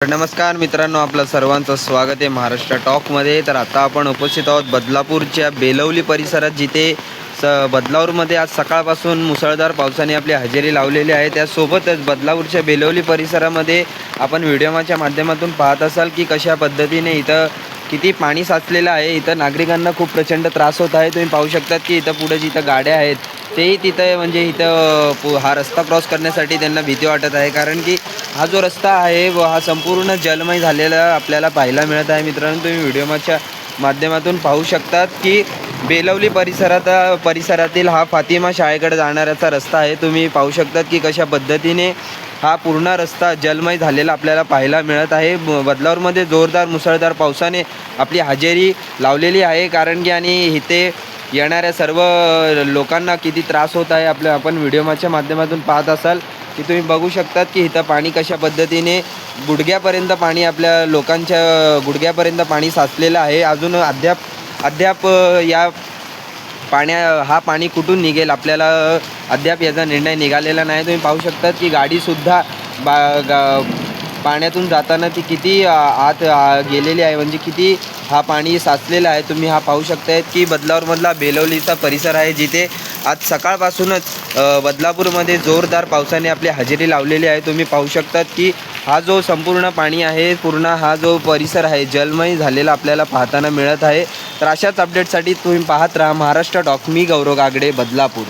नमस्कार मित्रांनो, आपलं सर्वांचं स्वागत आहे महाराष्ट्र टॉकमध्ये. तर आता आपण उपस्थित आहोत बदलापूरच्या बेलवली परिसरात, जिथे बदलापूरमध्ये आज सकाळपासून मुसळधार पावसाने आपली हजेरी लावलेली आहे. त्यासोबतच बदलापूरच्या बेलवली परिसरामध्ये आपण व्हिडिओच्या माध्यमातून पाहत असाल की कशा पद्धतीने इथं किती पाणी साचलेलं आहे. इथं नागरिकांना खूप प्रचंड त्रास होत आहे. तुम्ही पाहू शकतात की इथं पुढे जिथं गाड्या आहेत तेही तिथं म्हणजे इथं हा रस्ता क्रॉस करण्यासाठी त्यांना भीती वाटत आहे, कारण की हा जो रस्ता आहे व हा संपूर्ण जलमय झालेला आपल्याला पाहायला मिळत आहे. मित्रांनो, तुम्ही व्हिडिओच्या माध्यमातून पाहू शकतात की बेलवली परिसरातील हा फातिमा शाळेकडे जाणाऱ्याचा रस्ता आहे. तुम्ही पाहू शकतात की कशा पद्धतीने हा पूर्ण रस्ता जलमय झालेला आपल्याला पाहायला मिळत आहे. बदलापूरमध्ये जोरदार मुसळधार पावसाने आपली हजेरी लावलेली आहे, कारण की आणि इथे येणाऱ्या सर्व लोकांना किती त्रास होत आहे आपण व्हिडिओच्या माध्यमातून पाहत असाल की तुम्ही बघू शकतात की इथं पाणी कशा पद्धतीने गुडघ्यापर्यंत पाणी आपल्या लोकांच्या गुडघ्यापर्यंत पाणी साचलेलं आहे. अजून अद्याप या हा पाणी कुठून निघेल आपल्याला अद्याप याचा निर्णय निघालेला नाही. तुम्ही पाहू शकतात की गाडीसुद्धा पाण्यातून जाताना ती किती आत गेलेली आहे, म्हणजे किती हा पाणी साचलेला आहे. तुम्ही हा पाहू शकतायत की बदलापूरमधला बेलवलीचा परिसर आहे, जिथे आज सकाळपासूनच बदलापूरमध्ये जोरदार पावसाने आपली हजेरी लावलेली आहे. तुम्ही पाहू शकतात की हा जो संपूर्ण पाणी आहे, पूर्ण हा जो परिसर आहे जलमय झालेला आपल्याला पाहताना मिळत आहे. तर अशाच अपडेटसाठी तुम्ही पाहत राहा महाराष्ट्र टॉक. मी गौरव गागडे, बदलापूर.